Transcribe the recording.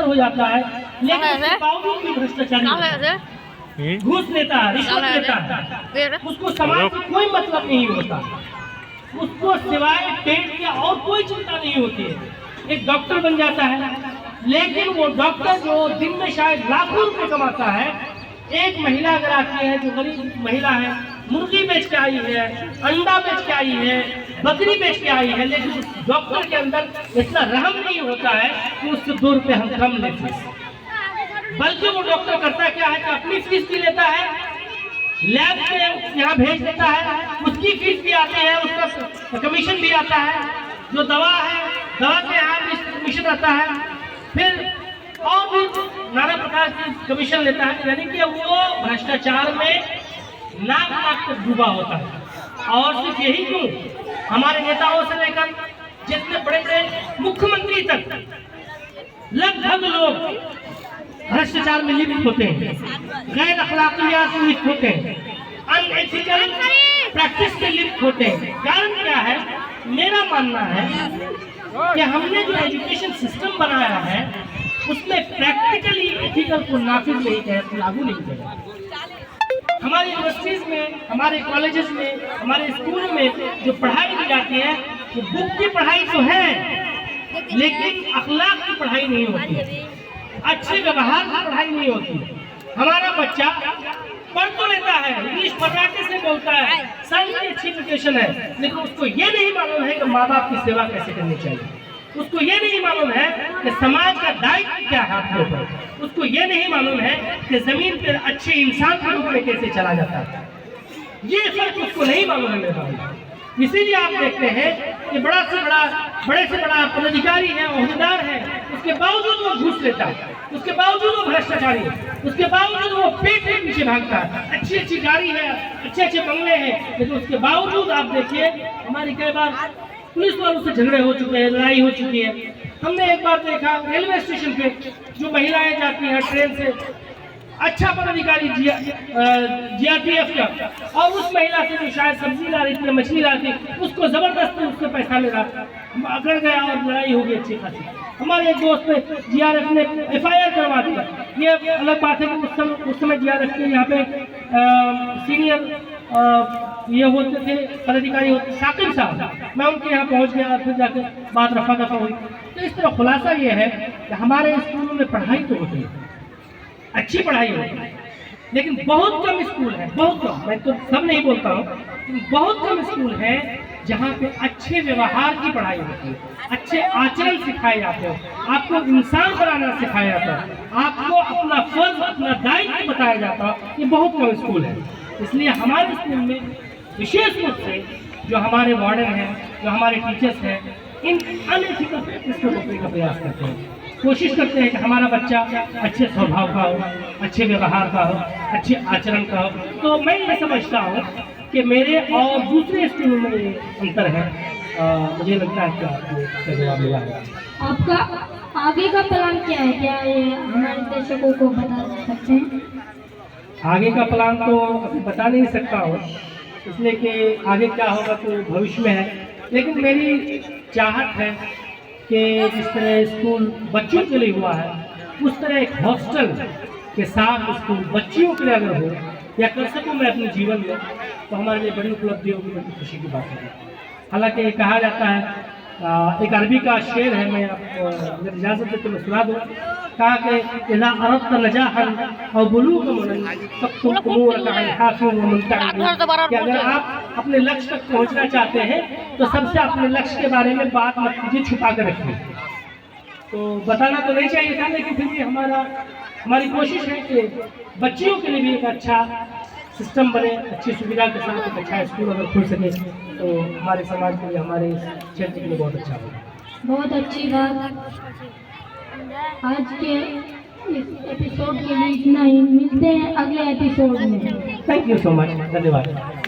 अफसर हो जाता है, लेकिन उसके बावजूद भी भ्रष्टाचारी घूस लेता है, रिश्वत लेता है, उसको समाज से कोई मतलब नहीं होता, उसको सिवाय पेट के और कोई चिंता नहीं होती है। एक डॉक्टर बन जाता है, लेकिन वो डॉक्टर जो दिन में शायद लाखों रुपए कमाता है, एक महिला अगर आती है जो गरीब महिला है, मुर्गी बेच के आई है, अंडा बेच के आई है, बकरी बेच के आई है, लेकिन उस डॉक्टर के अंदर इतना रहम नहीं होता है कि उससे 2 रुपए हम कम लेते, बल्कि वो डॉक्टर करता क्या है कि अपनी फीस भी लेता है, लैब में यहाँ भेज देता है, उसकी फीस भी आती है, उसका कमीशन भी आता है, जो दवा है दवा के यहाँ भी कमीशन आता है, फिर और भी नाना प्रकार की कमीशन लेता है, यानी कि वो भ्रष्टाचार में नाक तक डूबा होता है। और सिर्फ यही क्यों, हमारे नेताओं से लेकर जितने बड़े बड़े मुख्यमंत्री तक लगभग लोग भ्रष्टाचार में लिप्त होते हैं, गैर अखलाकियात में लिप्त होते हैं, अनएथिकल प्रैक्टिस में लिप्त होते हैं। कारण क्या है? मेरा मानना है कि हमने जो एजुकेशन सिस्टम बनाया है उसमें प्रैक्टिकली एथिकल को नाफिज नहीं किया, लागू नहीं किया। हमारी यूनिवर्सिटीज में, हमारे कॉलेजेस में, हमारे स्कूलों में जो पढ़ाई की जाती है वो बुक की पढ़ाई तो है, लेकिन अखलाक की पढ़ाई नहीं होती, अच्छे व्यवहार की पढ़ाई नहीं होती। हमारा बच्चा पढ़ तो लेता है, इंग्लिश फटाके से बोलता है, सारी अच्छी एजुकेशन है, लेकिन उसको ये नहीं मालूम है कि माँ बाप की सेवा कैसे करनी चाहिए, उसको ये नहीं मालूम है कि समाज का दायित्व क्या है आपके ऊपर, उसको ये नहीं मालूम है कि जमीन पर अच्छे इंसान के रूप में कैसे चला जाता है, ये फर्क उसको नहीं मालूम है मेरे भाई। इसीलिए आप देखते हैं कि बड़े से बड़ा पदाधिकारी है, ओहदेदार है, उसके बावजूद वो घूस लेता है, उसके बावजूद वो भ्रष्टाचारी है, उसके बावजूद वो पेट के पीछे भागता है, अच्छी अच्छी गाड़ी है, अच्छे अच्छे बंगले हैं, लेकिन उसके बावजूद आप देखिए हमारी कई बार पुलिस वालों से झगड़े हो चुके हैं, लड़ाई हो चुकी है। हमने एक बार देखा रेलवे स्टेशन पे जो महिलाएं जाती हैं ट्रेन से, अच्छा पदाधिकारी जीआरपीएफ का, और उस महिला से जो शायद सब्जी ला रही थी, मछली ला रही थी, उसको जबरदस्ती उससे पैसा ले रहा, अकड़ गया और लड़ाई हो गई अच्छी खासी। हमारे एक दोस्त ने जीआरएफ ने एफआईआर करवा दिया। ये अलग बात है कि उस समय जीआरएफ के यहाँ पे सीनियर ये होते थे, पदाधिकारी होते साकिब साहब, मैं उनके यहाँ पहुँच गया, फिर जाकर बात रफा दफा हुई। तो इस तरह खुलासा ये है कि हमारे स्कूलों में पढ़ाई तो होती है, अच्छी पढ़ाई होती है, लेकिन बहुत कम स्कूल है, बहुत कम, मैं तो सब नहीं बोलता हूँ, बहुत कम स्कूल है जहाँ पे अच्छे व्यवहार की पढ़ाई होती है, अच्छे आचरण सिखाए जाते हैं, आपको इंसान बनाना सिखाया जाता है, आपको अपना फर्ज, अपना दायित्व बताया जाता है। ये बहुत कम स्कूल है। इसलिए हमारे स्कूल में विशेष रूप से जो हमारे वार्डन हैं, जो हमारे टीचर्स हैं, इन अनएथिकल प्रैक्टिस को रोकने का प्रयास करते हैं, कोशिश करते हैं कि हमारा बच्चा अच्छे स्वभाव का हो, अच्छे व्यवहार का हो, अच्छे आचरण का हो। तो मैं ये समझता हूँ कि मेरे और दूसरे स्कूलों में ये अंतर है। मुझे लगता है कि आपको जवाब मिला है। आपका आगे का प्लान क्या है? क्या ये हमारे दर्शकों को बता सकते हैं? आगे का प्लान तो अभी बता नहीं सकता हूँ, इसलिए कि आगे क्या होगा तो भविष्य में है, लेकिन मेरी चाहत है कि जिस तरह स्कूल बच्चों के लिए हुआ है, उस तरह एक हॉस्टल के साथ स्कूल बच्चियों के लिए अगर हो या कर सकूँ मैं अपने जीवन में, तो हमारे लिए बड़ी उपलब्धि होगी, बड़ी खुशी की बात है। हालांकि कहा जाता है, एक अरबी का शेर है, मैं आपको अगर इजाज़त देते मैं सुना दूँ। कहा कि इज़ा अरदत नजाहन और बुलूगन कि अगर आप अपने लक्ष्य तक पहुंचना चाहते हैं तो सबसे अपने लक्ष्य के बारे में बात मत कीजिए, छुपा कर रखिए। तो बताना तो नहीं चाहिए था, लेकिन फिर भी हमारी कोशिश है कि बच्चियों के लिए भी एक अच्छा सिस्टम बने, अच्छी सुविधा के साथ एक अच्छा स्कूल अगर खुल सके तो हमारे समाज के लिए, हमारे क्षेत्र के लिए बहुत अच्छा होगा। बहुत अच्छी बात। आज के इस एपिसोड के लिए इतना ही, मिलते हैं अगले एपिसोड में। थैंक यू सो मच, धन्यवाद।